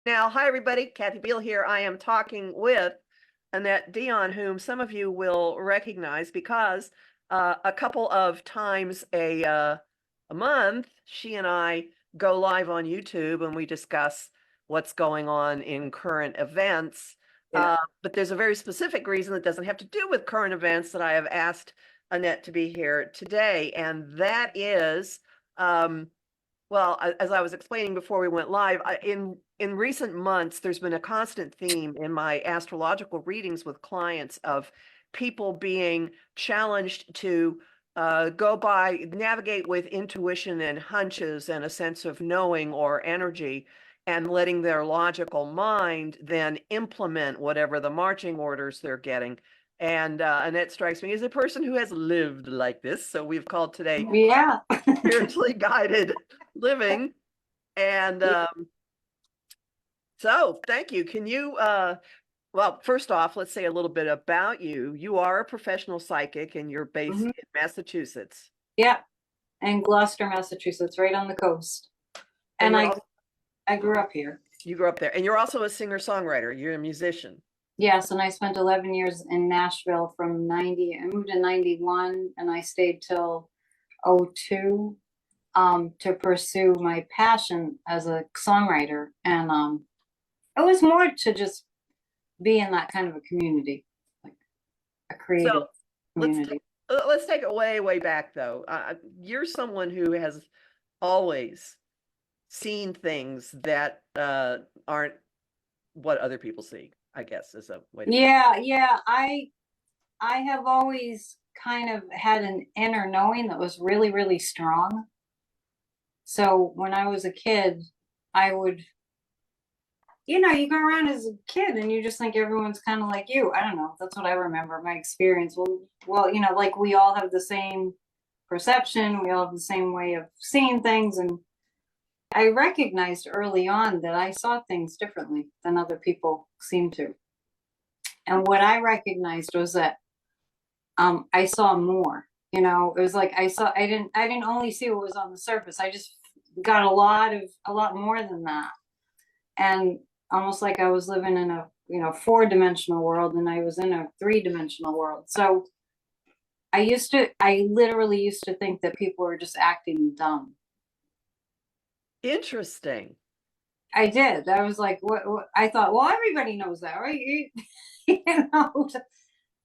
Now, hi everybody, Kathy Beal here. I am talking with Annette Dion, whom some of you will recognize because a couple of times a month, she and I go live on YouTube and we discuss what's going on in current events. Yeah. But there's a very specific reason that doesn't have to do with current events that I have asked Annette to be here today, and that is well, as I was explaining before we went live, in recent months, there's been a constant theme in my astrological readings with clients of people being challenged to navigate with intuition and hunches and a sense of knowing or energy, and letting their logical mind then implement whatever the marching orders they're getting. And it strikes me as a person who has lived like this. So we've called today Yeah. spiritually guided living. And so thank you. Can you, well, first off, let's say a little bit about you. You are a professional psychic and you're based hmm in Massachusetts. Yeah. And Gloucester, Massachusetts, right on the coast. And And you're I also, I grew up here. you grew up there. And you're also a singer-songwriter. You're a musician. Yes, and I spent 11 years in Nashville from 90. I moved in 91 and I stayed till '02 to pursue my passion as a songwriter. And it was more to just be in that kind of a community, like a creative So let's community. let's take it way, way back though. You're someone who has always seen things that aren't what other people see, I guess is a way to put it. Yeah, yeah. I have always kind of had an inner knowing that was really, really strong. So when I was a kid, I would, you go around as a kid and you just think everyone's kind of like you. I don't know. That's what I remember, my experience. Well, like we all have the same perception, we all have the same way of seeing things. And I recognized early on that I saw things differently than other people seem to. And what I recognized was that I saw more. It was like I didn't only see what was on the surface. I just got a lot more than that. And almost like I was living in a, four-dimensional world and I was in a three-dimensional world. So I literally used to think that people were just acting dumb. Interesting. I did. I was like, what I thought, well, everybody knows that, right? You know,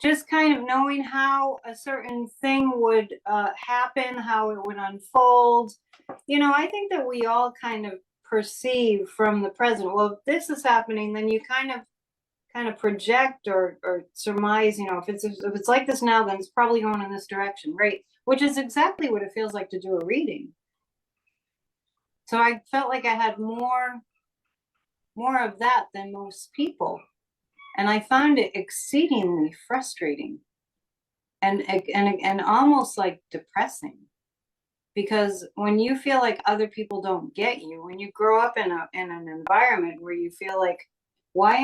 just kind of knowing how a certain thing would happen, how it would unfold. I think that we all kind of perceive from the present. Well, if this is happening, then you kind of project or surmise. If it's like this now, then it's probably going in this direction, right? Which is exactly what it feels like to do a reading. So I felt like I had more of that than most people, and I found it exceedingly frustrating and almost like depressing, because when you feel like other people don't get you, when you grow up in an environment where you feel like, why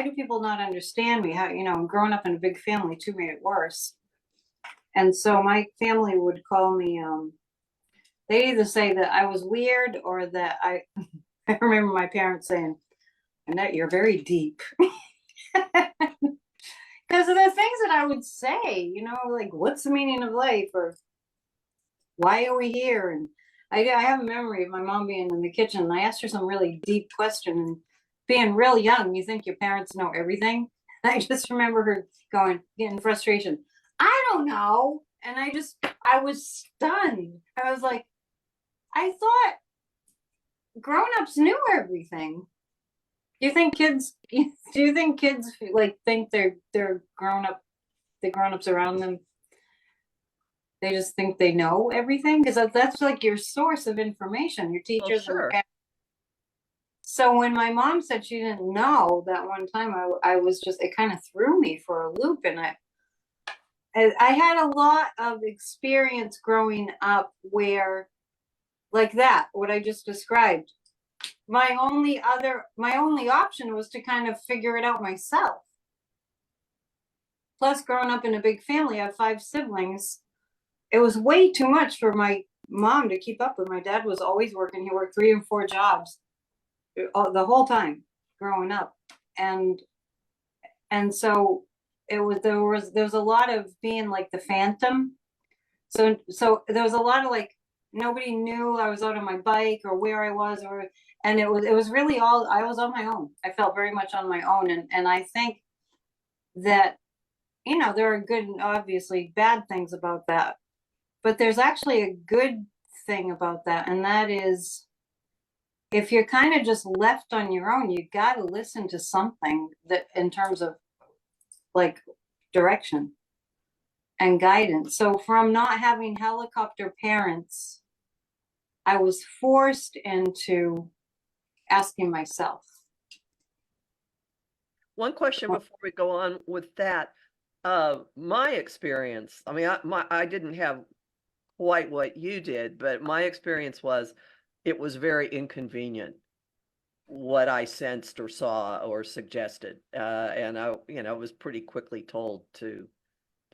do people not understand me? How, growing up in a big family too made it worse. And so my family would call me, they either say that I was weird or that I remember my parents saying, Annette, you're very deep. Because of the things that I would say, like, what's the meaning of life? Or why are we here? And I have a memory of my mom being in the kitchen and I asked her some really deep question, and being real young, you think your parents know everything. I just remember her getting frustration. I don't know. And I was stunned. I was like, I thought grown-ups knew everything. Do you think kids like think they're grown up, the grown-ups around them, they just think they know everything? Because that's like your source of information, your Well, teachers and sure. so when my mom said she didn't know that one time, I was just, it kind of threw me for a loop. And I had a lot of experience growing up where, like that, what I just described, my only option was to kind of figure it out myself. Plus, growing up in a big family, I have 5 siblings. It was way too much for my mom to keep up with. My dad was always working. He worked 3 and 4 jobs. the whole time growing up. And so there was a lot of being like the phantom. So there was a lot of like, nobody knew I was out on my bike or where I was, and it was really all, I was on my own. I felt very much on my own. And I think that, you know, there are good and obviously bad things about that, but there's actually a good thing about that. And that is, if you're kind of just left on your own, you got to listen to something that in terms of like direction and guidance. So from not having helicopter parents, I was forced into asking myself. One question before we go on with that. My experience, I mean, I didn't have quite what you did, but my experience was it was very inconvenient what I sensed or saw or suggested. And I, you know, was pretty quickly told to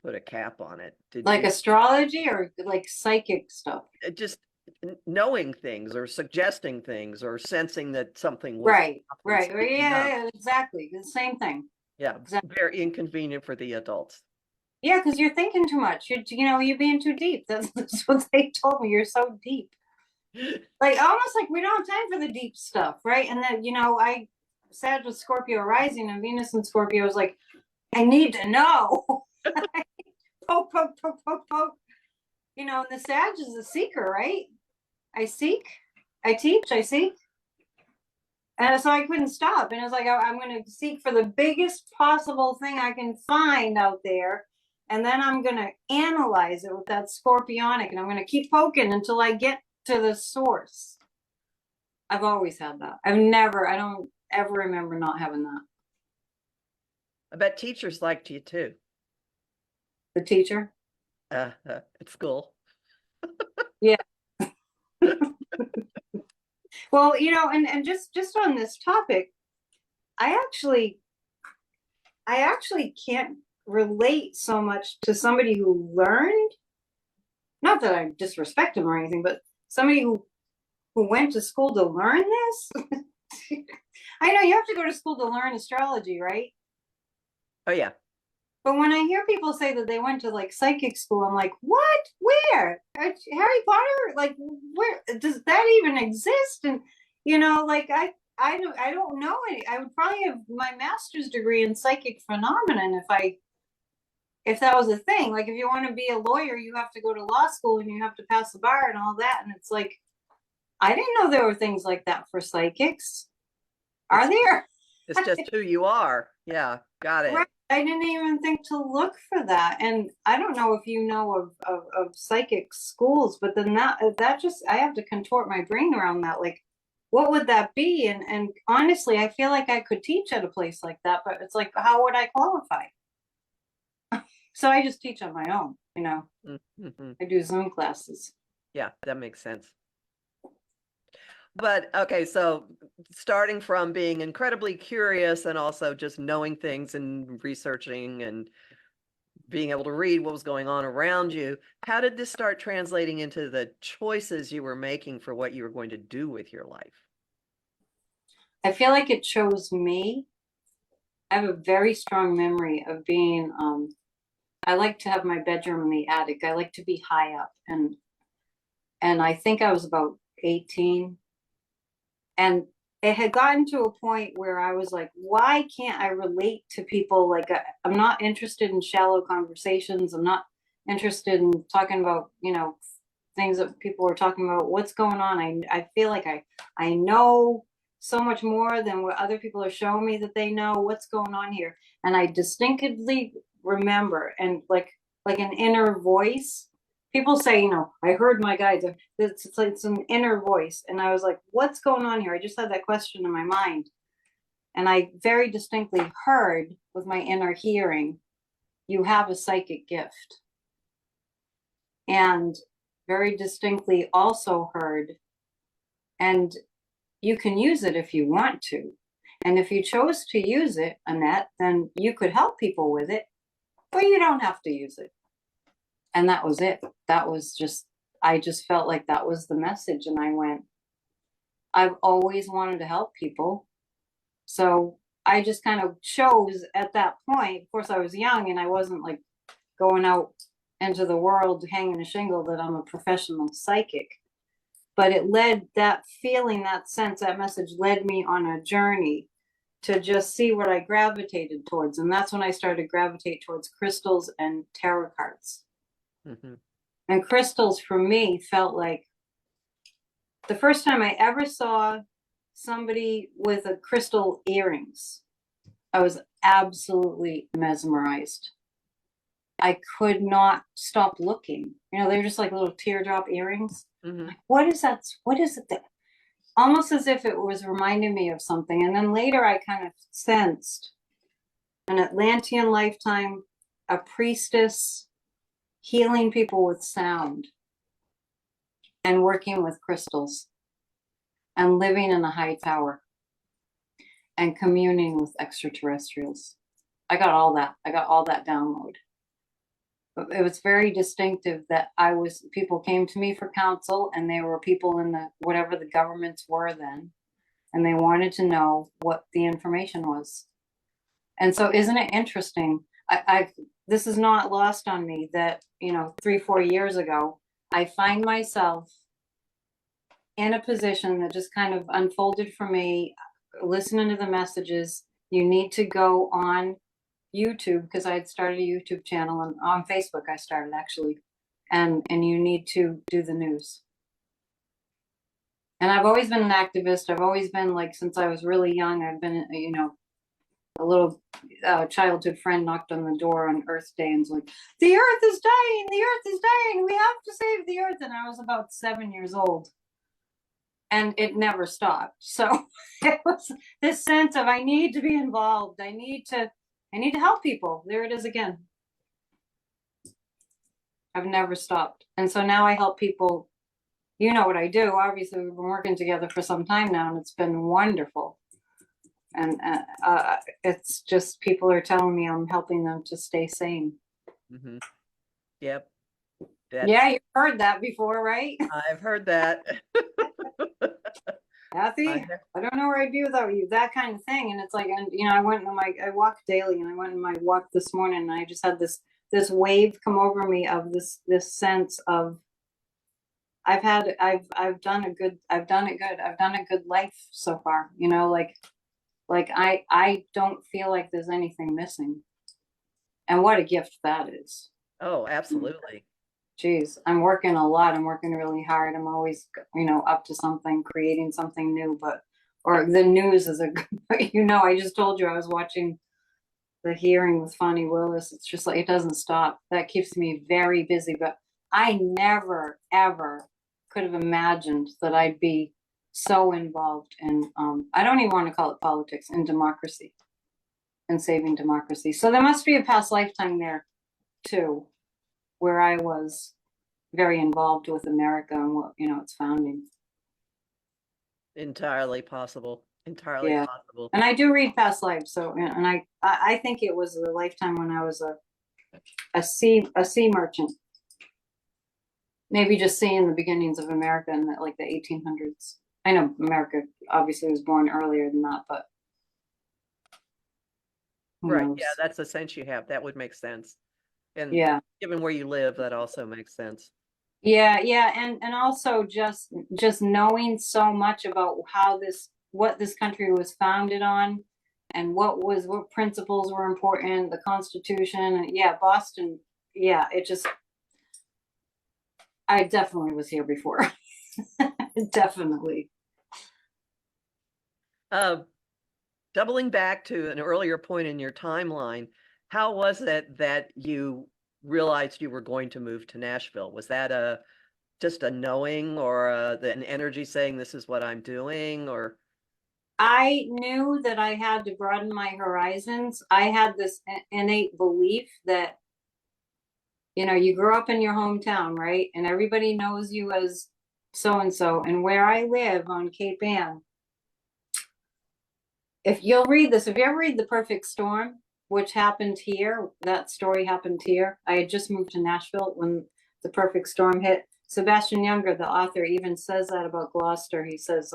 put a cap on it. Did Like you astrology or like psychic stuff? just knowing things or suggesting things or sensing that something was Right, up and right. speaking up? Yeah, exactly. The same thing. Yeah, Exactly. very inconvenient for the adults. Yeah, because you're thinking too much. You know, you're being too deep. That's what they told me. You're so deep. Like almost like we don't have time for the deep stuff, right? And then, you know, I Sag with Scorpio rising and Venus and Scorpio was like, I need to know. Poke, poke, poke, poke, poke. You know, and the Sag is a seeker, right? I seek, I teach, I seek. And so I couldn't stop. And it's like, I'm going to seek for the biggest possible thing I can find out there. And then I'm going to analyze it with that scorpionic. And I'm going to keep poking until I get to the source. I've always had that. I don't ever remember not having that. I bet teachers liked you too, The teacher? at school. Yeah. Well, you know, and just on this topic, I actually can't relate so much to somebody who learned, not that I disrespect them or anything, but somebody who went to school to learn this. I know you have to go to school to learn astrology, right? Oh yeah. But when I hear people say that they went to like psychic school, I'm like, what? Where? Harry Potter? Like, where does that even exist? And you know, like I don't know any. I would probably have my master's degree in psychic phenomenon if that was a thing. Like if you want to be a lawyer, you have to go to law school and you have to pass the bar and all that. And it's like, I didn't know there were things like that for psychics. Are there? It's just who you are. Yeah, got it. Right. I didn't even think to look for that. And I don't know if you know of psychic schools, but then that just, I have to contort my brain around that. Like, what would that be? And honestly, I feel like I could teach at a place like that, but it's like, how would I qualify? So I just teach on my own, you know. Mm-hmm. I do Zoom classes. Yeah, that makes sense. But okay, so starting from being incredibly curious and also just knowing things and researching and being able to read what was going on around you, how did this start translating into the choices you were making for what you were going to do with your life? I feel like it chose me. I have a very strong memory of being, I like to have my bedroom in the attic. I like to be high up. And I think I was about 18. And it had gotten to a point where I was like, why can't I relate to people? Like, I'm not interested in shallow conversations. I'm not interested in talking about, you know, things that people are talking about. What's going on? I feel like I know so much more than what other people are showing me that they know. What's going on here? And I distinctly remember, and like an inner voice. People say, you know, I heard my guides. It's like it's an inner voice. And I was like, what's going on here? I just had that question in my mind. And I very distinctly heard with my inner hearing, you have a psychic gift. And very distinctly also heard, and you can use it if you want to. And if you chose to use it, Annette, then you could help people with it, but you don't have to use it. And that was it. That was just, I just felt like that was the message. And I went, I've always wanted to help people. So I just kind of chose at that point. Of course, I was young and I wasn't like going out into the world hanging a shingle that I'm a professional psychic. But it led, that feeling, that sense, that message led me on a journey to just see what I gravitated towards. And that's when I started to gravitate towards crystals and tarot cards. Mhm. And crystals for me felt like the first time I ever saw somebody with a crystal earrings, I was absolutely mesmerized. I could not stop looking. You know, they're just like little teardrop earrings. Mhm. Like, what is that? What is it that almost as if it was reminding me of something? And then later I kind of sensed an Atlantean lifetime, a priestess healing people with sound and working with crystals and living in a high tower and communing with extraterrestrials. I got all that. I got all that download. But it was very distinctive that people came to me for counsel, and they were people in the, whatever the governments were then, and they wanted to know what the information was. And so isn't it interesting? This is not lost on me that, 3-4 years ago, I find myself in a position that just kind of unfolded for me, listening to the messages. You need to go on YouTube, because I had started a YouTube channel, and on Facebook I started actually, and you need to do the news. And I've always been an activist. I've always been, like, since I was really young, I've been, a little childhood friend knocked on the door on Earth Day and was like, the earth is dying, the earth is dying, we have to save the earth. And I was about 7 years old. And it never stopped. So it was this sense of, I need to be involved. I need to help people. There it is again. I've never stopped. And so now I help people. You know what I do. Obviously, we've been working together for some time now, and it's been wonderful. And it's just, people are telling me I'm helping them to stay sane. Mhm. Yep. Yeah, you've heard that before, right? I've heard that. Kathy, I don't know where I'd be without you, that kind of thing. And it's like, and I walk daily, and I went on my walk this morning, and I just had this wave come over me of this sense of, I've done it good. I've done a good life so far, like I don't feel like there's anything missing. And what a gift that is. Oh, absolutely. Geez, I'm working a lot. I'm working really hard. I'm always, up to something, creating something new, or the news is I just told you I was watching the hearing with Fonnie Willis. It's just like, it doesn't stop. That keeps me very busy, but I never, ever could have imagined that I'd be so involved in, I don't even want to call it politics, in democracy and saving democracy. So there must be a past lifetime there too, where I was very involved with America and what, its founding. Entirely possible. Entirely Yeah. possible. And I do read past lives. So, and I think it was a lifetime when I was a sea merchant. Maybe just seeing the beginnings of America in like the 1800s. I know America obviously was born earlier than that, but Right. knows? Yeah, that's the sense you have. That would make sense. And Yeah. given where you live, that also makes sense. Yeah, and also just knowing so much about what this country was founded on, and what principles were important, the Constitution, and yeah, Boston. Yeah, I definitely was here before. Definitely. Doubling back to an earlier point in your timeline, how was it that you realized you were going to move to Nashville? Was that just a knowing, or an energy saying this is what I'm doing, or? I knew that I had to broaden my horizons. I had this innate belief that, you grew up in your hometown, right? And everybody knows you as so-and-so. And where I live on Cape Ann, if you ever read The Perfect Storm, which happened here, that story happened here. I had just moved to Nashville when The Perfect Storm hit. Sebastian Younger, the author, even says that about Gloucester. He says,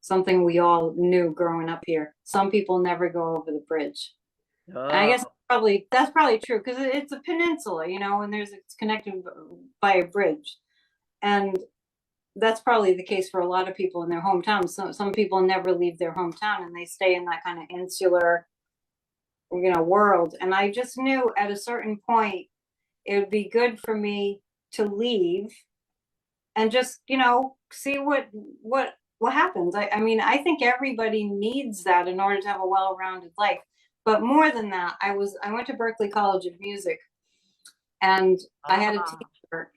something we all knew growing up here. Some people never go over the bridge. And I guess Oh, that's probably true because it's a peninsula, you know, and it's connected by a bridge. And that's probably the case for a lot of people in their hometowns. So some people never leave their hometown and they stay in that kind of insular, you know, world. And I just knew at a certain point it would be good for me to leave and just, you know, see what happens. I mean, I think everybody needs that in order to have a well-rounded life. But more than that, I went to Berklee College of Music, and I had a ah, teacher.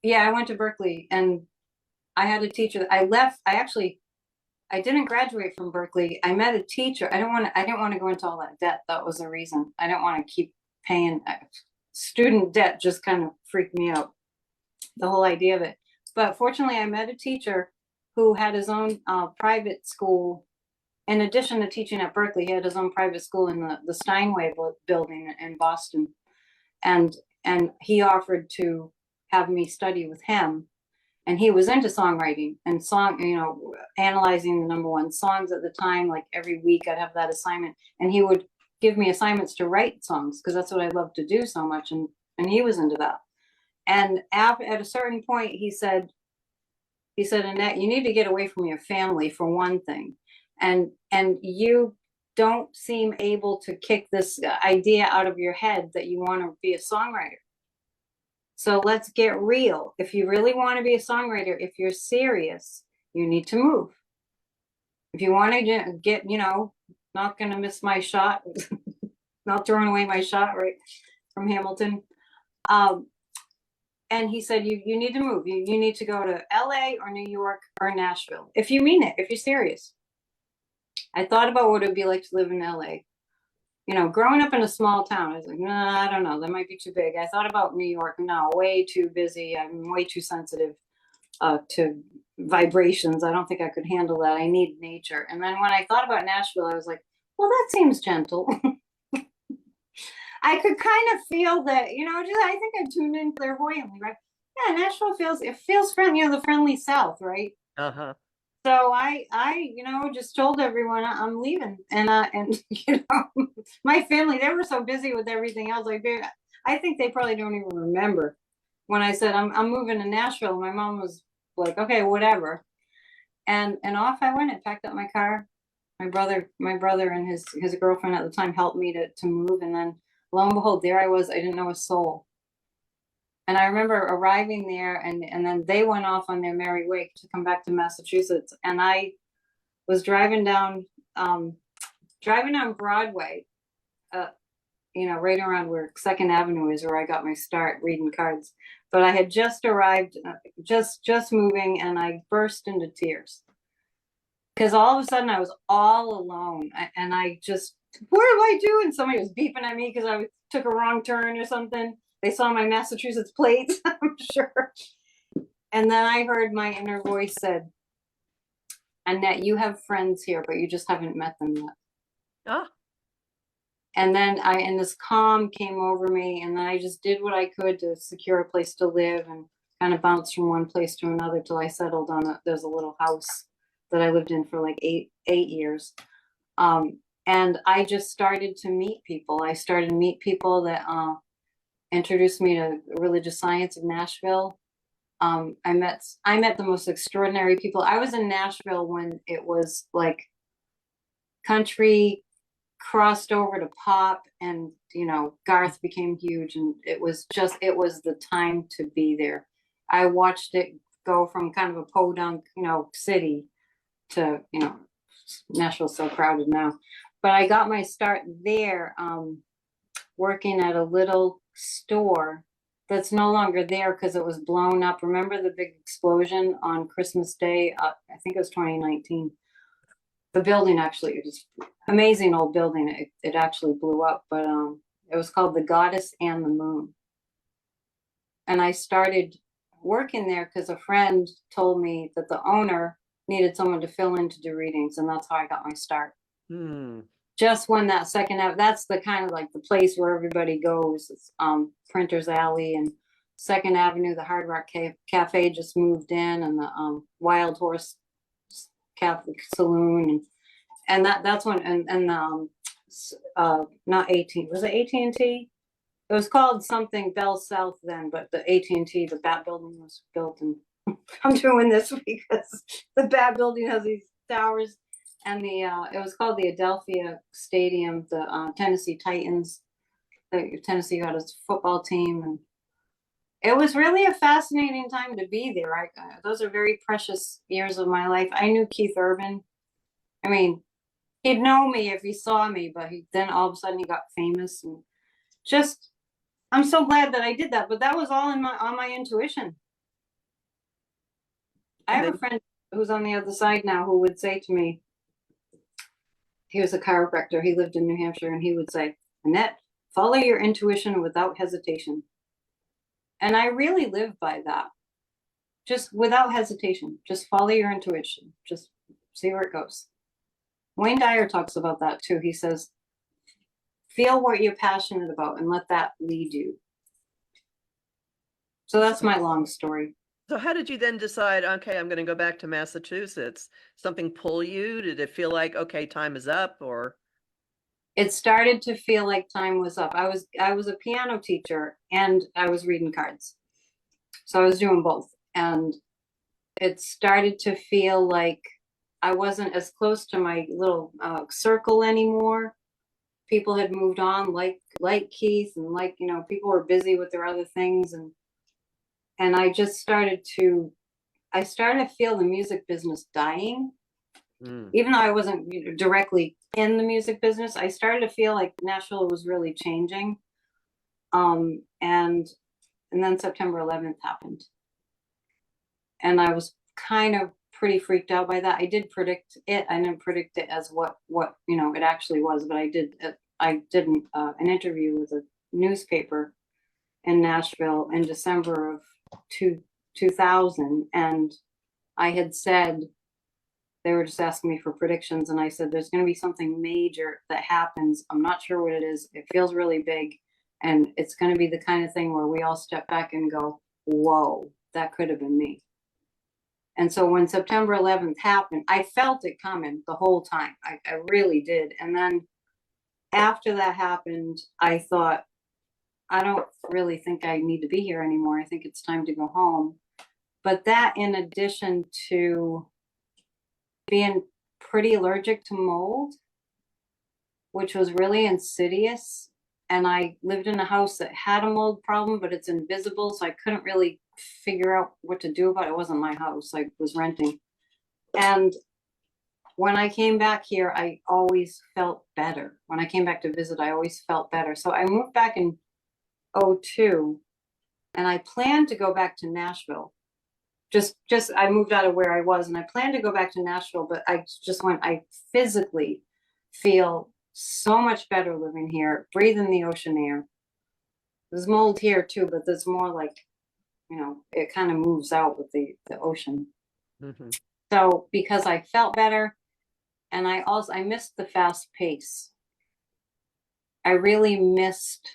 Yeah, I went to Berklee, and I had a teacher. I left. I didn't graduate from Berklee. I met a teacher. I didn't want to go into all that debt. That was the reason. I didn't want to keep paying student debt. Just kind of freaked me out, the whole idea of it. But fortunately, I met a teacher who had his own private school. In addition to teaching at Berklee, he had his own private school in the Steinway building in Boston. And he offered to have me study with him. And he was into songwriting and you know, analyzing the number one songs at the time. Like every week I'd have that assignment, and he would give me assignments to write songs because that's what I love to do so much. And he was into that. And at a certain point, he said, Annette, you need to get away from your family for one thing. And you don't seem able to kick this idea out of your head that you want to be a songwriter. So let's get real. If you really want to be a songwriter, if you're serious, you need to move. If you want to get, you know, not going to miss my shot, not throwing away my shot right from Hamilton. And he said, you need to move. You need to go to LA or New York or Nashville. If you mean it, if you're serious. I thought about what it would be like to live in LA. You know, growing up in a small town, I was like, nah, I don't know, that might be too big. I thought about New York, no, way too busy. I'm way too sensitive to vibrations. I don't think I could handle that. I need nature. And then when I thought about Nashville, I was like, well, that seems gentle. I could kind of feel that, you know, just, I think I tuned in clairvoyantly, right? Yeah, Nashville feels friendly, you know, the friendly South, right? uh-huh. So you know, just told everyone I'm leaving, and you know, my family, they were so busy with everything else. Like I think they probably don't even remember when I said I'm moving to Nashville. My mom was like, okay, whatever, and off I went. I packed up my car. My brother and his girlfriend at the time helped me to move, and then lo and behold, there I was. I didn't know a soul. And I remember arriving there, and then they went off on their merry way to come back to Massachusetts. And I was driving down Broadway, you know, right around where Second Avenue is, where I got my start reading cards. But I had just arrived, just moving, and I burst into tears because all of a sudden I was all alone, and I just, what do I do? And somebody was beeping at me because I took a wrong turn or something. They saw my Massachusetts plates, I'm sure. And then I heard my inner voice said, Annette, you have friends here, but you just haven't met them yet. Ah, And then this calm came over me, and then I just did what I could to secure a place to live and kind of bounced from one place to another till I settled on there's a little house that I lived in for like eight years. And I just started to meet people. I started to meet people that introduced me to religious science of Nashville. I met the most extraordinary people. I was in Nashville when it was like country crossed over to pop, and you know, Garth became huge, and it was the time to be there. I watched it go from kind of a podunk, you know, city to, you know, Nashville's so crowded now. But I got my start there, working at a little store that's no longer there because it was blown up. Remember the big explosion on Christmas Day? I think it was 2019. The building actually, it was amazing old building. It actually blew up, but it was called The Goddess and the Moon. And I started working there because a friend told me that the owner needed someone to fill in to do readings, and that's how I got my start. Just when that that's the kind of like the place where everybody goes. It's Printer's Alley and Second Avenue. The Hard Rock Cafe just moved in, and the Wild Horse Catholic saloon, and that's when not 18, was it AT&T? It was called something Bell South then, but the AT&T, the Bat Building was built, and I'm doing this because the Bat Building has these towers, and it was called the Adelphia Stadium, the Tennessee Titans. Tennessee got its football team, and it was really a fascinating time to be there. Those are very precious years of my life. I knew Keith Urban. I mean, he'd know me if he saw me, but then all of a sudden he got famous, and just, I'm so glad that I did that. But that was all on my intuition. I have a friend who's on the other side now who would say to me, he was a chiropractor, he lived in New Hampshire, and he would say, Annette, follow your intuition without hesitation. And I really live by that. Just without hesitation, just follow your intuition. Just see where it goes. Wayne Dyer talks about that too. He says, feel what you're passionate about and let that lead you. So that's my long story. So how did you then decide, okay, I'm going to go back to Massachusetts? Something pull you? Did it feel like, okay, time is up, or? It started to feel like time was up. I was a piano teacher and I was reading cards. So I was doing both. And it started to feel like I wasn't as close to my little circle anymore. People had moved on, like Keith, and people were busy with their other things, and I just started to feel the music business dying. Even though I wasn't directly in the music business, I started to feel like Nashville was really changing. And then September 11th happened, and I was kind of pretty freaked out by that. I did predict it. I didn't predict it as what it actually was, but I did an interview with a newspaper in Nashville in December of 2000, and I had said, they were just asking me for predictions, and I said, there's going to be something major that happens. I'm not sure what it is. It feels really big, and it's going to be the kind of thing where we all step back and go, whoa, that could have been me. And so when September 11th happened, I felt it coming the whole time. I really did. And then after that happened, I thought, I don't really think I need to be here anymore. I think it's time to go home. But that, in addition to being pretty allergic to mold, which was really insidious. And I lived in a house that had a mold problem, but it's invisible. So I couldn't really figure out what to do about it. It wasn't my house. I was renting. And when I came back here, I always felt better. When I came back to visit, I always felt better. So I moved back in 2002, and I planned to go back to Nashville. I moved out of where I was, and I planned to go back to Nashville, but I physically feel so much better living here, breathing the ocean air. There's mold here too, but there's more like, it kind of moves out with the ocean. Mm-hmm. So because I felt better, and I missed the fast pace. I really missed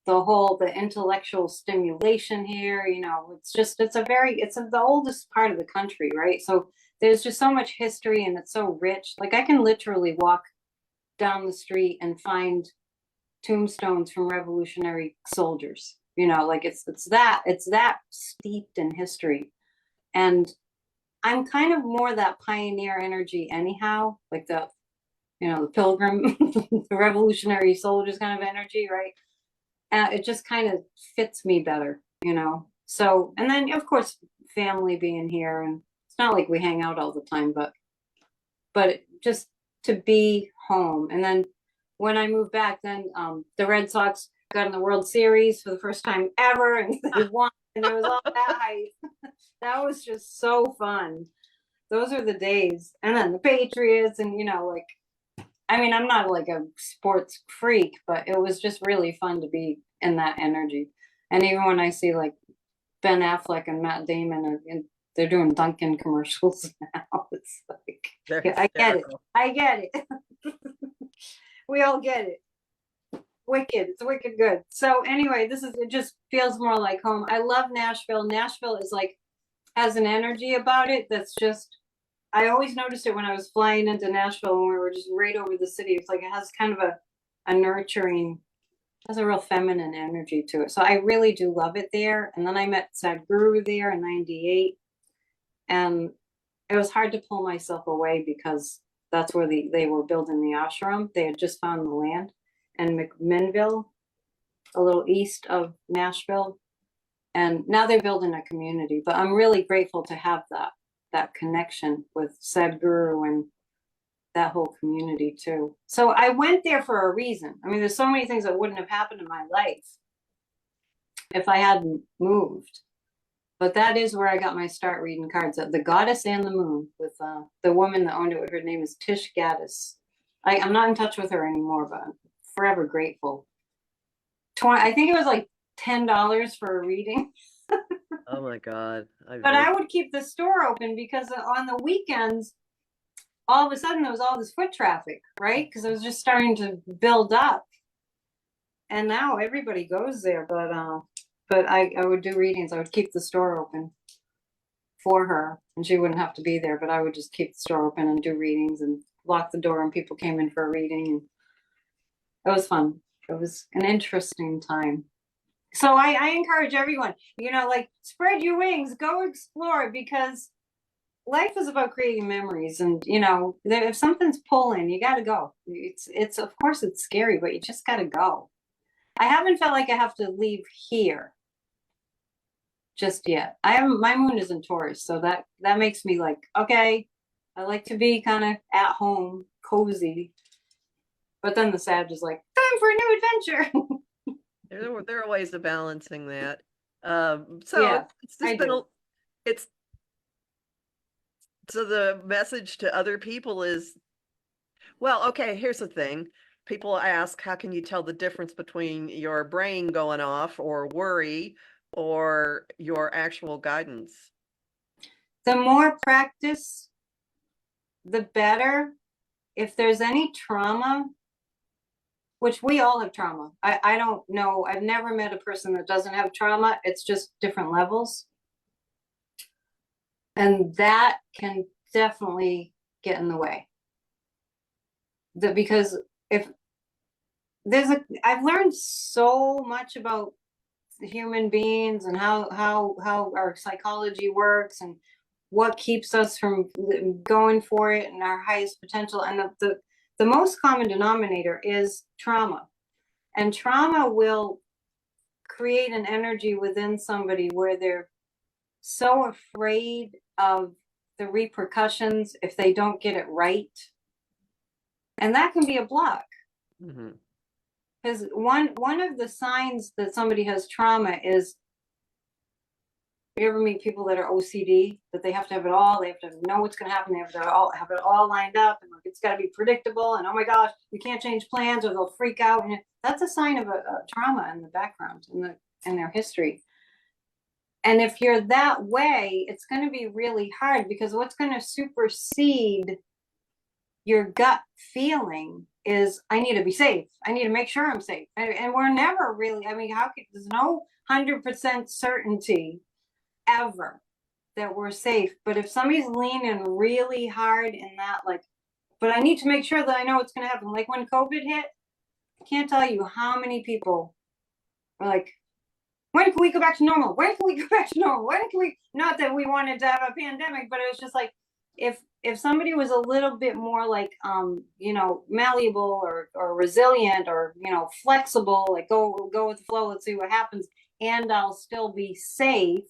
the intellectual stimulation here. It's the oldest part of the country, right? So there's just so much history, and it's so rich. Like, I can literally walk down the street and find tombstones from Revolutionary soldiers. It's that steeped in history. And I'm kind of more that pioneer energy anyhow, like the pilgrim, the Revolutionary soldiers kind of energy, right? It just kind of fits me better, So, and then of course, family being here, and it's not like we hang out all the time, but just to be home. And then when I moved back, then the Red Sox got in the World Series for the first time ever, and they won, and there was all that hype. That was just so fun. Those are the days. And then the Patriots, and I'm not like a sports freak, but it was just really fun to be in that energy. And even when I see like Ben Affleck and Matt Damon, and they're doing Dunkin' commercials now, it's like, I get it. We all get it. Wicked. It's wicked good. So anyway, it just feels more like home. I love Nashville. Nashville is like, has an energy about it that's just I always noticed it when I was flying into Nashville and we were just right over the city. It's like it has kind of a nurturing, has a real feminine energy to it. So I really do love it there. And then I met Sadhguru there in '98. And it was hard to pull myself away because that's where they were building the ashram. They had just found the land in McMinnville, a little east of Nashville. And now they're building a community. But I'm really grateful to have that connection with Sadhguru and that whole community too. So I went there for a reason. I mean, there's so many things that wouldn't have happened in my life if I hadn't moved. But that is where I got my start reading cards. The Goddess and the Moon with the woman that owned it. Her name is Tish Gaddis. I'm not in touch with her anymore, but I'm forever grateful. I think it was like $10 for a reading. Oh my God. But I would keep the store open because on the weekends, all of a sudden there was all this foot traffic, right? Because it was just starting to build up. And now everybody goes there, but I would do readings. I would keep the store open for her and she wouldn't have to be there, but I would just keep the store open and do readings and lock the door and people came in for a reading. And it was fun. It was an interesting time. So I encourage everyone, like spread your wings, go explore, because life is about creating memories. And, if something's pulling, you got to go. It's, of course it's scary, but you just got to go. I haven't felt like I have to leave here just yet. My moon is in Taurus, so that makes me like, okay, I like to be kind of at home, cozy. But then the Sag is like, time for a new adventure. There are ways of balancing that. Yeah, it's just been so the message to other people is, well, okay, here's the thing. People ask, how can you tell the difference between your brain going off or worry or your actual guidance? The more practice, the better. If there's any trauma, which we all have trauma. I don't know. I've never met a person that doesn't have trauma. It's just different levels. And that can definitely get in the way. Because if I've learned so much about human beings and how our psychology works and what keeps us from going for it and our highest potential. And the most common denominator is trauma. And trauma will create an energy within somebody where they're so afraid of the repercussions if they don't get it right. And that can be a block. Because one of the signs that somebody has trauma is, you ever meet people that are OCD, that they have to have it all, they have to know what's going to happen, they have to have it all lined up, and like, it's got to be predictable, and oh my gosh, you can't change plans or they'll freak out. And that's a sign of a trauma in the background, in their history. And if you're that way, it's going to be really hard, because what's going to supersede your gut feeling is, I need to be safe. I need to make sure I'm safe. And we're never really, there's no 100% certainty ever that we're safe. But if somebody's leaning really hard in that, like, but I need to make sure that I know what's going to happen. Like when COVID hit, I can't tell you how many people were like, when can we go back to normal? When can we go back to normal? When can we, not that we wanted to have a pandemic, but it was just like, if somebody was a little bit more like, malleable or resilient or, flexible, like go with the flow, let's see what happens, and I'll still be safe,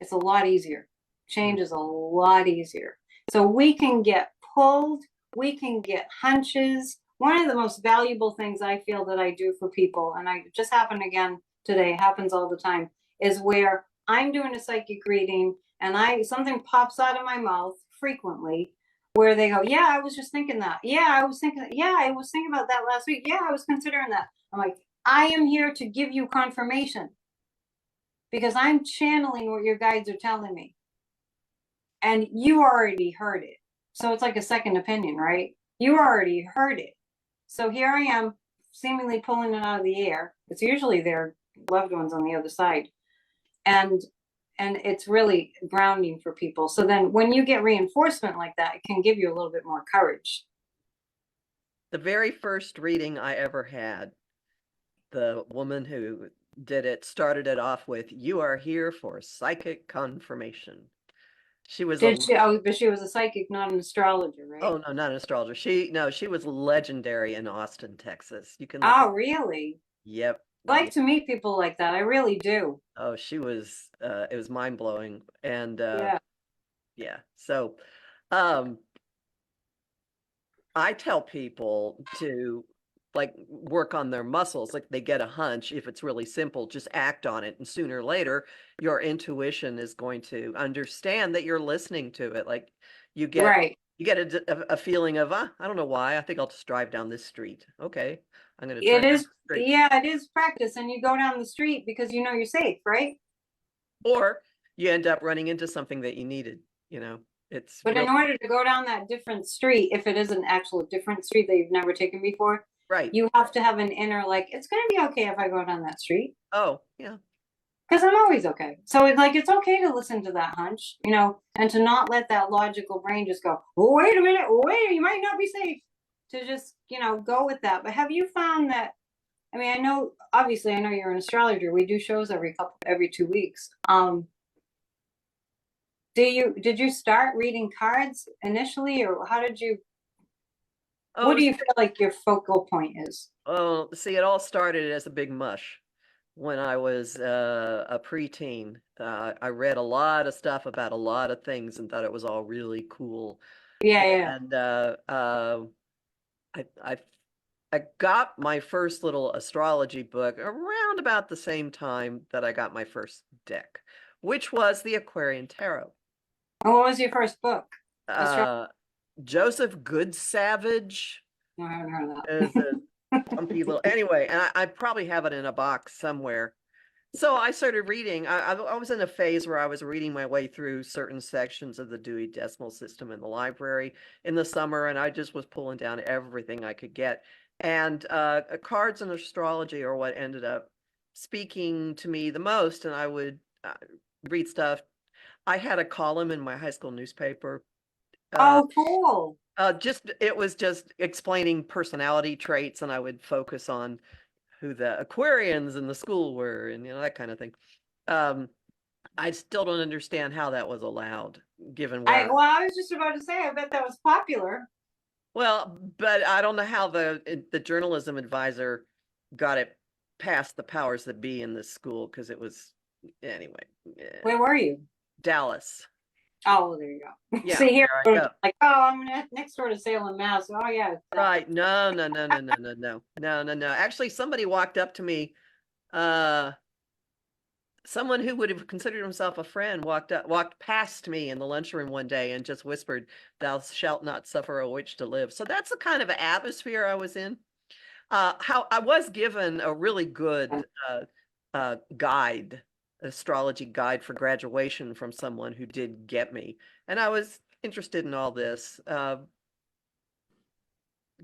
it's a lot easier. Change is a lot easier. So we can get pulled, we can get hunches. One of the most valuable things I feel that I do for people, and I just happened again today, it happens all the time, is where I'm doing a psychic reading and something pops out of my mouth frequently where they go, yeah, I was just thinking that. Yeah, I was thinking about that last week. Yeah, I was considering that. I'm like, I am here to give you confirmation because I'm channeling what your guides are telling me. And you already heard it. So it's like a second opinion, right? You already heard it. So here I am seemingly pulling it out of the air. It's usually their loved ones on the other side. And and it's really grounding for people. So then when you get reinforcement like that, it can give you a little bit more courage. The very first reading I ever had, the woman who did it started it off with, "You are here for psychic confirmation." She was a Did she? Oh, but she was a psychic, not an astrologer, right? Oh no, not an astrologer. She was legendary in Austin, Texas. You can look Oh, at really? Yep. I like Yep. to meet people like that. I really do. Oh, she was it was mind-blowing. And Yeah. yeah. So um I tell people to like work on their muscles, like they get a hunch. If it's really simple, just act on it. And sooner or later, your intuition is going to understand that you're listening to it. Like you get Right. you get a feeling of, I don't know why. I think I'll just drive down this street. Okay. I'm going to try It down is, the street. yeah, it is practice. And you go down the street because you know you're safe, right? Or you end up running into something that you needed, you know. It's But in real order to go down that different street, if it is an actual different street that you've never taken before, right. you have to have an inner, like, it's going to be okay if I go down that street. Oh, yeah. Because I'm always okay. So it's like, it's okay to listen to that hunch, you know, and to not let that logical brain just go, oh, wait a minute, wait, you might not be safe. To just, you know, go with that. But have you found that, I mean, I know, obviously, I know you're an astrologer. We do shows every 2 weeks. Did you start reading cards initially, or how did you, what Oh, do you feel like your focal point is? oh, see, it all started as a big mush when I was a preteen. I read a lot of stuff about a lot of things and thought it was all really cool. Yeah, yeah. And I, I I got my first little astrology book around about the same time that I got my first deck, which was the Aquarian Tarot. And what was your first book? Astro Uh, Joseph Goodsavage No, I haven't heard of is a that. funky little, anyway, and I probably have it in a box somewhere. So I started reading. I was in a phase where I was reading my way through certain sections of the Dewey Decimal System in the library in the summer, and I just was pulling down everything I could get. And cards and astrology are what ended up speaking to me the most. And I would read stuff. I had a column in my high school newspaper. Oh, cool. It was just explaining personality traits, and I would focus on who the Aquarians in the school were, and that kind of thing. Um, I still don't understand how that was allowed, given where. Well, I was just about to say, I bet that was popular. Well, but I don't know how the journalism advisor got it past the powers that be in this school, because it was anyway. Where were you? Dallas. Oh, well, there you go. Yeah, See here, there I go. like, oh, I'm next door to Salem, Mass. Oh, yeah. Right. No, no, no, no, no, no, no, no, no, no. Actually, somebody walked up to me. Someone who would have considered himself a friend walked past me in the lunchroom one day and just whispered, "Thou shalt not suffer a witch to live." So that's the kind of atmosphere I was in. How I was given a really good astrology guide for graduation from someone who did get me, and I was interested in all this. But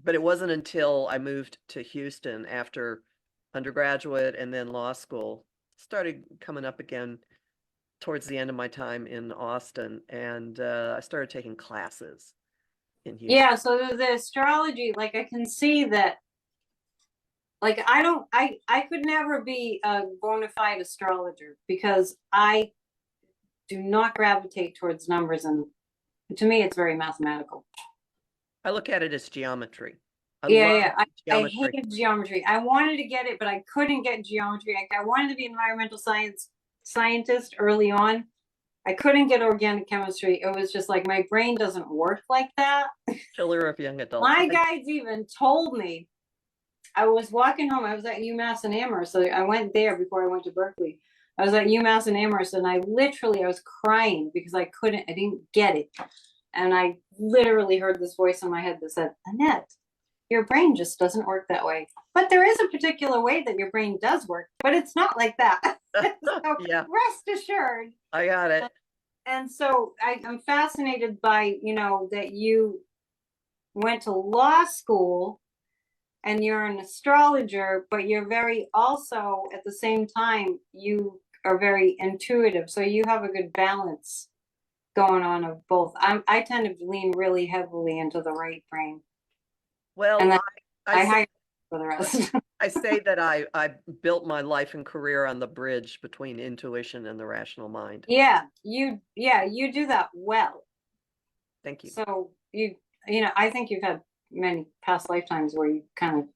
it wasn't until I moved to Houston after undergraduate and then law school, started coming up again towards the end of my time in Austin, and I started taking classes in Houston. Yeah, so the astrology, like, I can see that, like, I could never be a bona fide astrologer because I do not gravitate towards numbers, and to me, it's very mathematical. I look at it as geometry. I hated geometry. I wanted to get it, but I couldn't get geometry. I wanted to be an environmental scientist early on. I couldn't get organic chemistry. It was just like my brain doesn't work like that. Killer of young adults. My guides even told me. I was walking home. I was at UMass in Amherst, so I went there before I went to Berkeley. I was at UMass in Amherst, and I was crying because I didn't get it. And I literally heard this voice in my head that said, "Annette, your brain just doesn't work that way." But there is a particular way that your brain does work, but it's not like that. So yeah. Rest assured. I got it. And so I'm fascinated by, that you went to law school and you're an astrologer, but you're very also at the same time, you are very intuitive, so you have a good balance going on of both. I tend to lean really heavily into the right brain, Well, and then I I say, hire for the rest. I say that I built my life and career on the bridge between intuition and the rational mind. Yeah, you do that well. Thank you. So I think you've had many past lifetimes where you kind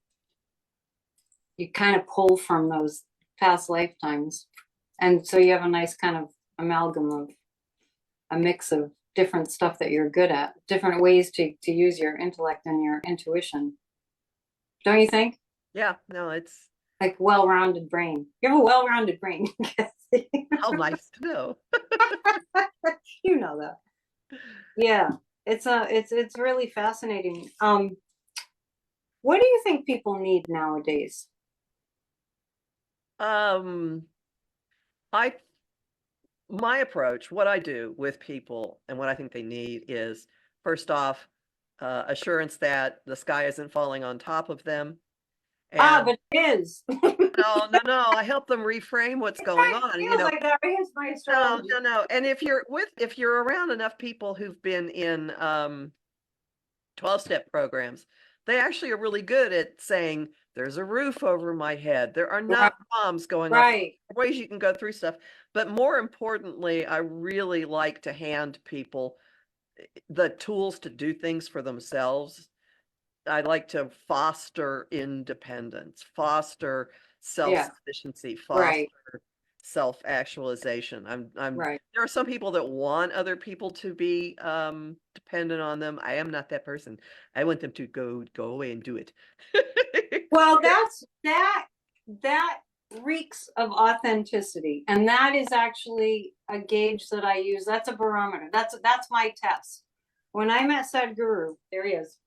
of pull from those past lifetimes, and so you have a nice kind of amalgam of a mix of different stuff that you're good at, different ways to use your intellect and your intuition. Don't you think? Yeah, no, it's Like well-rounded brain. You have a well-rounded brain. Kathy. how nice to know. You know that. Yeah. It's really fascinating. What do you think people need nowadays? Um, I my approach, what I do with people and what I think they need is first off, assurance that the sky isn't falling on top of them. And But it is. no, I help them reframe what's It going kind of on. feels like that. Here's my astrology. No. And if you're around enough people who've been in 12-step programs, they actually are really good at saying, there's a roof over my head. There are not bombs going off. Right. Ways you can go through stuff. But more importantly, I really like to hand people the tools to do things for themselves. I like to foster independence, foster Yeah. self-sufficiency, Right. foster self-actualization. Right. There are some people that want other people to be dependent on them. I am not that person. I want them to go away and do it. Well, that reeks of authenticity, and that is actually a gauge that I use. That's a barometer. That's my test. When I met Sadhguru, there he is,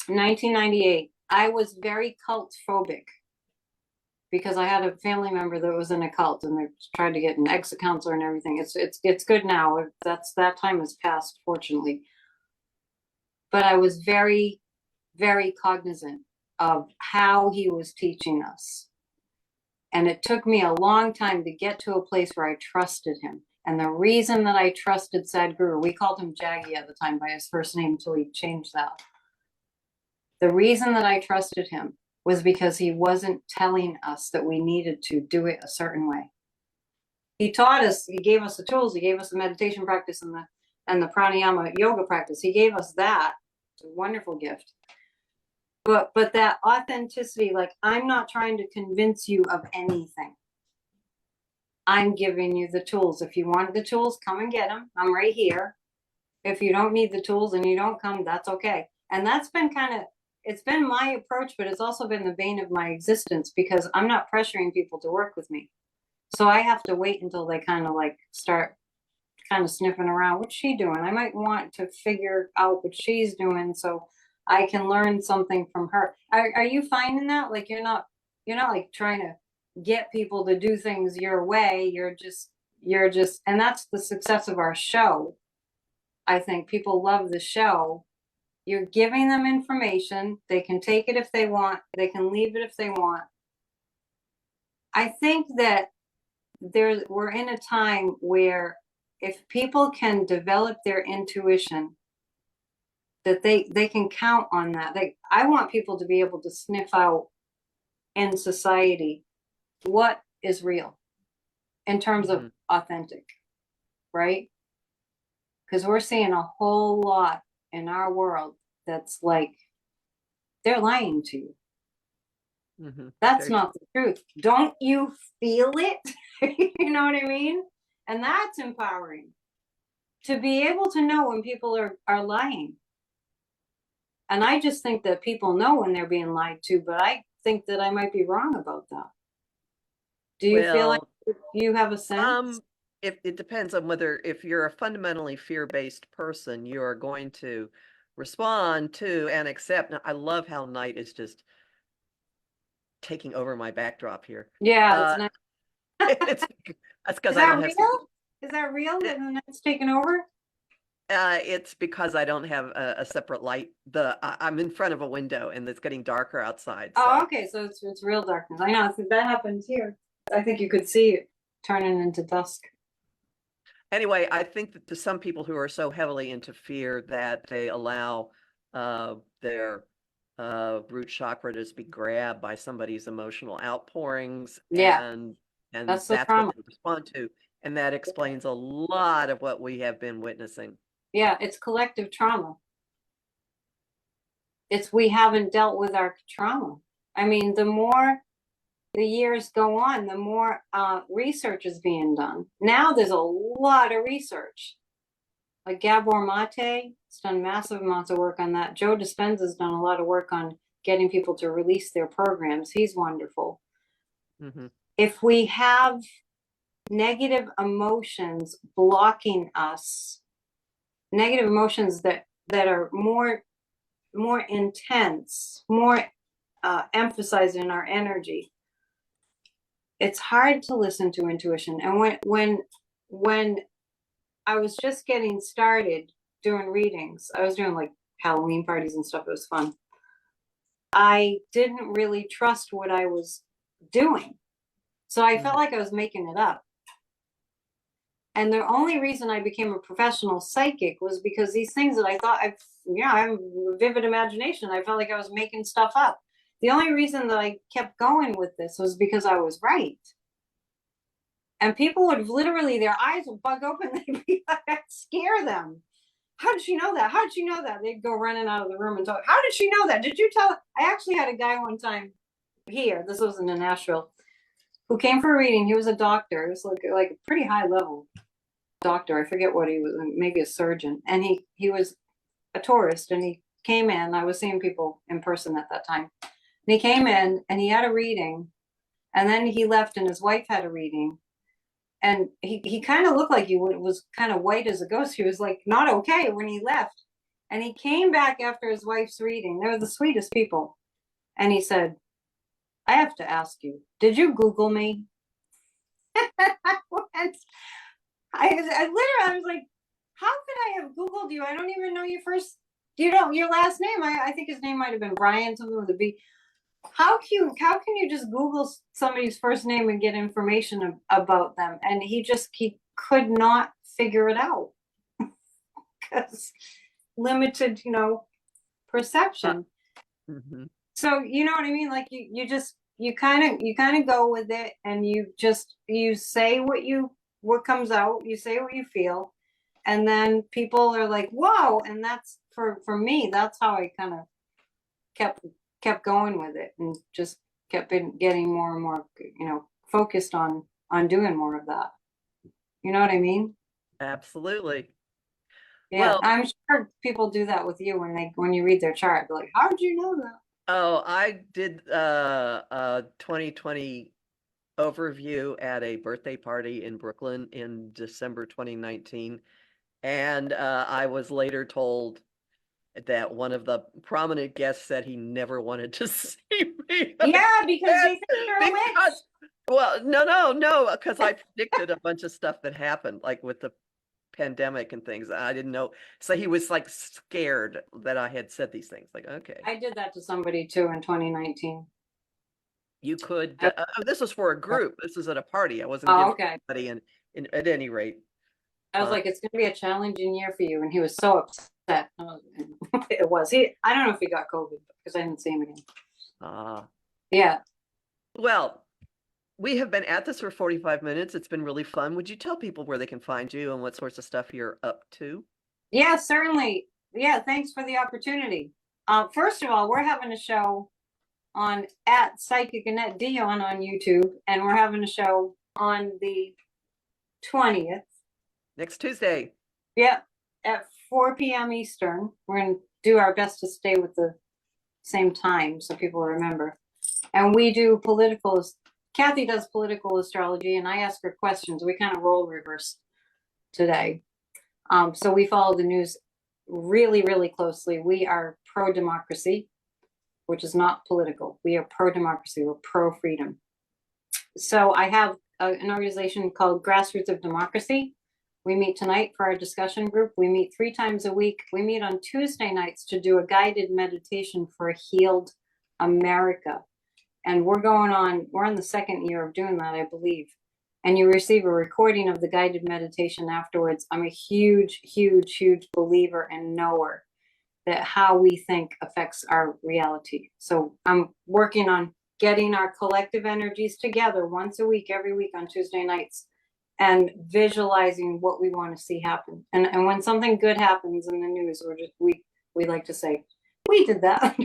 1998, I was very cult phobic because I had a family member that was in a cult and they tried to get an exit counselor and everything. It's good now. That time has passed, fortunately. But I was very, very cognizant of how he was teaching us. And it took me a long time to get to a place where I trusted him. And the reason that I trusted Sadhguru, we called him Jaggy at the time by his first name until he changed that. The reason that I trusted him was because he wasn't telling us that we needed to do it a certain way. He taught us, he gave us the tools, he gave us the meditation practice and the pranayama yoga practice. He gave us that. It's a wonderful gift. But that authenticity, like, I'm not trying to convince you of anything. I'm giving you the tools. If you want the tools, come and get them. I'm right here. If you don't need the tools and you don't come, that's okay. And that's been it's been my approach, but it's also been the bane of my existence because I'm not pressuring people to work with me. So I have to wait until they kind of like start kind of sniffing around. What's she doing? I might want to figure out what she's doing so I can learn something from her. Are you finding that? Like you're not like trying to get people to do things your way. You're just, and that's the success of our show. I think people love the show. You're giving them information. They can take it if they want. They can leave it if they want. I think that we're in a time where if people can develop their intuition, that they can count on that. I want people to be able to sniff out in society what is real in terms of authentic, right? Because we're seeing a whole lot in our world that's like they're lying to you. That's not the truth. Don't you feel it? You know what I mean? And that's empowering to be able to know when people are lying. And I just think that people know when they're being lied to, but I think that I might be wrong about that. Do you feel like you have a sense? It depends on whether, if you're a fundamentally fear-based person, you are going to respond to and accept. Now, I love how night is just taking over my backdrop here. Yeah, it's that's because I don't have. Is that real that the night's taken over? It's because I don't have a separate light. I'm in front of a window and it's getting darker outside. So. Oh, okay. So it's real darkness. I know that happens here. I think you could see it. turning into dusk. Anyway, I think that to some people who are so heavily into fear that they allow their root chakra to be grabbed by somebody's emotional outpourings, Yeah, and that's the that's what trauma. they respond to. And that explains a lot of what we have been witnessing. Yeah, it's collective trauma. It's we haven't dealt with our trauma. I mean, the more the years go on, the more research is being done. Now there's a lot of research. Like Gabor Mate has done massive amounts of work on that. Joe Dispenza's done a lot of work on getting people to release their programs. He's wonderful. Mm-hmm. If we have negative emotions blocking us, negative emotions that are more intense, more emphasized in our energy, it's hard to listen to intuition. And when I was just getting started doing readings, I was doing like Halloween parties and stuff. It was fun. I didn't really trust what I was doing. So I felt like I was making it up. And the only reason I became a professional psychic was because these things that I thought I have a vivid imagination. I felt like I was making stuff up. The only reason that I kept going with this was because I was right. And people would literally, their eyes would bug open. They'd be like, I'd scare them. How did she know that? How did she know that? They'd go running out of the room and talk. How did she know that? Did you tell her? I actually had a guy one time here. This wasn't in Nashville, who came for a reading. He was a doctor. It was like a pretty high level doctor. I forget what he was, maybe a surgeon. And he was a tourist, and he came in. I was seeing people in person at that time. And he came in and he had a reading, and then he left and his wife had a reading. And he kind of looked like he was kind of white as a ghost. He was like not okay when he left. And he came back after his wife's reading. They were the sweetest people. And he said, I have to ask you, did you Google me? I was like, how could I have Googled you? I don't even know your your last name. I think his name might have been Brian, something with a B. How can you just Google somebody's first name and get information about them? And he could not figure it out because limited, perception. Mm-hmm. So you know what I mean? Like you kind of go with it, and you say what comes out, you say what you feel, and then people are like, "Whoa!" And that's for me. That's how I kind of kept going with it, and just kept getting more and more, focused on doing more of that. You know what I mean? Absolutely. Yeah, Well, I'm sure people do that with you when you read their chart. They're like, how did you know that? oh, I did a 2020 overview at a birthday party in Brooklyn in December 2019. And I was later told that one of the prominent guests said he never wanted to see me. Yeah, because they think you're a witch. Well, no, because I predicted a bunch of stuff that happened, like with the pandemic and things. I didn't know. So he was like scared that I had said these things. Like, okay. I did that to somebody too in 2019. You could, this was for a group. This was at a party. I wasn't Oh, giving okay. anybody, and at any rate. I was like, it's going to be a challenging year for you. And he was so upset. It was. I don't know if he got COVID because I didn't see him again. Yeah. Well, we have been at this for 45 minutes. It's been really fun. Would you tell people where they can find you and what sorts of stuff you're up to? Yeah, certainly. Yeah, thanks for the opportunity. First of all, we're having a show at Psychic Annette Dion on YouTube, and we're having a show on the 20th. Next Tuesday. Yep, at 4 p.m. Eastern. We're going to do our best to stay with the same time so people remember. And we do Kathy does political astrology, and I ask her questions. We kind of role reverse today. So we follow the news really, really closely. We are pro-democracy, which is not political. We are pro-democracy. We're pro-freedom. So I have an organization called Grassroots of Democracy. We meet tonight for our discussion group. We meet 3 times a week. We meet on Tuesday nights to do a guided meditation for a healed America. And we're on the 2nd year of doing that, I believe. and you receive a recording of the guided meditation afterwards. I'm a huge, huge, huge believer and knower that how we think affects our reality. So I'm working on getting our collective energies together once a week, every week on Tuesday nights, and visualizing what we want to see happen. And when something good happens in the news, we like to say, we did that.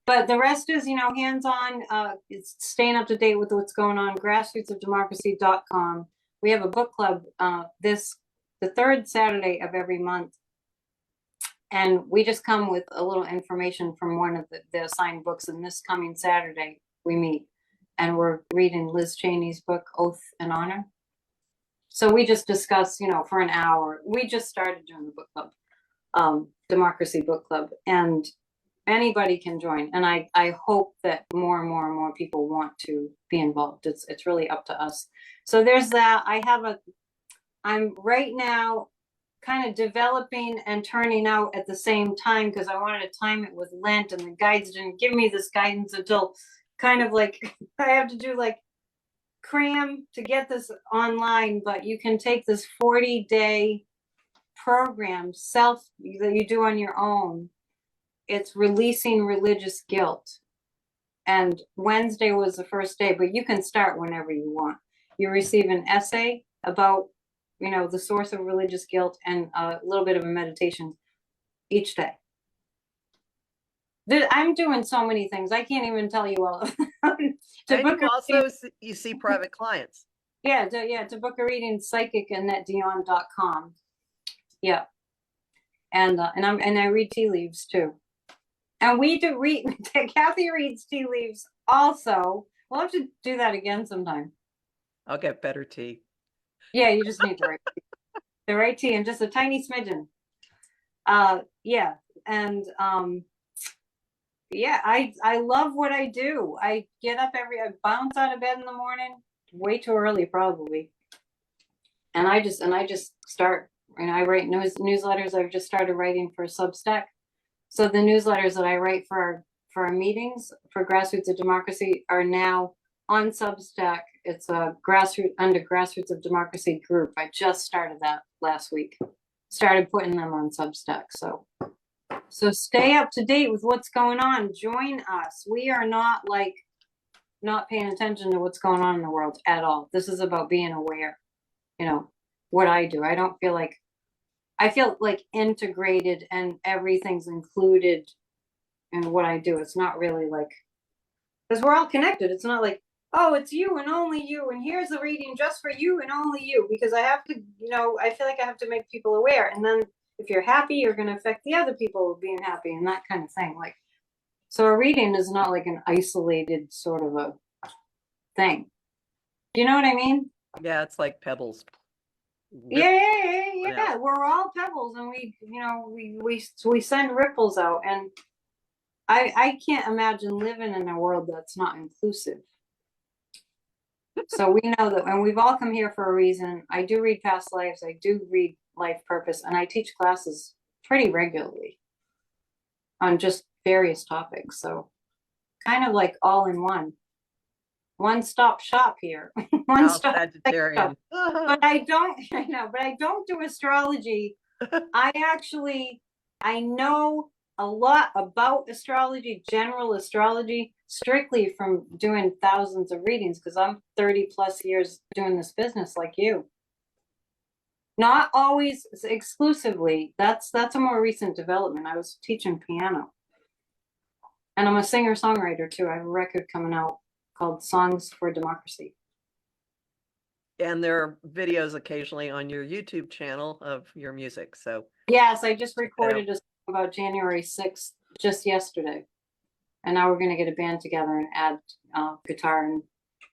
But the rest is, hands-on, it's staying up to date with what's going on, grassrootsofdemocracy.com. We have a book club the third Saturday of every month. And we just come with a little information from one of the assigned books. And this coming Saturday, we meet. And we're reading Liz Cheney's book, Oath and Honor. So we just discuss, for an hour. We just started doing the book club, Democracy Book Club. And anybody can join. And I hope that more and more and more people want to be involved. It's really up to us. So there's that. I'm right now kind of developing and turning out at the same time, because I wanted to time it with Lent, and the guides didn't give me this guidance until kind of like I have to do like cram to get this online. But you can take this 40-day program that you do on your own. It's releasing religious guilt. And Wednesday was the first day, but you can start whenever you want. You receive an essay about the source of religious guilt, and a little bit of a meditation each day. I'm doing so many things. I can't even tell you all of them. You see private clients. Yeah, to book a reading, psychic@AnnetteDion.com. Yeah. And I read tea leaves too. And we do read, Kathy reads tea leaves also. We'll have to do that again sometime. I'll get better tea. Yeah, you just need the right tea and just a tiny smidgen. Yeah. And yeah, I love what I do. I get up I bounce out of bed in the morning, way too early probably. And I just start, I write newsletters. I've just started writing for Substack. So the newsletters that I write for our meetings for Grassroots of Democracy are now on Substack. It's a Grassroots of Democracy group. I just started that last week. Started putting them on Substack. So stay up to date with what's going on. Join us. We are not paying attention to what's going on in the world at all. This is about being aware. What I do. I feel like integrated and everything's included in what I do. It's not really because we're all connected. It's not like, oh, it's you and only you, and here's the reading just for you and only you, because I have to, I feel like I have to make people aware. And then if you're happy, you're going to affect the other people being happy and that kind of thing. So a reading is not like an isolated sort of a thing. Do you know what I mean? Yeah, it's like pebbles. Yeah. We're all pebbles, and we send ripples out. And I can't imagine living in a world that's not inclusive. So we know that, and we've all come here for a reason. I do read past lives. I do read life purpose, and I teach classes pretty regularly on just various topics. So kind of like all in one-stop shop here. One-stop Sagittarian. But I don't do astrology. I know a lot about astrology, general astrology, strictly from doing thousands of readings, because I'm 30 plus years doing this business like you. Not always exclusively. That's a more recent development. I was teaching piano. And I'm a singer-songwriter too. I have a record coming out called Songs for Democracy. And there are videos occasionally on your YouTube channel of your music. So yes, I just recorded a song about January 6th just yesterday. And now we're going to get a band together and add guitar and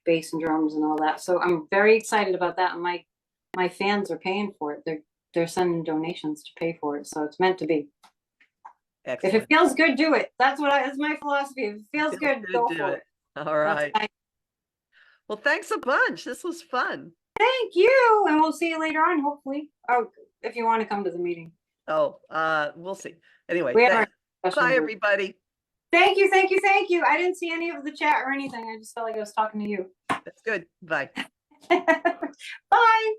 bass and drums and all that. So I'm very excited about that. And my fans are paying for it. They're sending donations to pay for it. So it's meant to be. Excellent. If it feels good, do it. That's my philosophy. If it feels good, go for it. All right. Well, thanks a bunch. This was fun. Thank you. And we'll see you later on, hopefully. Oh, if you want to come to the meeting. Oh, we'll see. Anyway, bye, everybody. Thank you. I didn't see any of the chat or anything. I just felt like I was talking to you. That's good. Bye. Bye.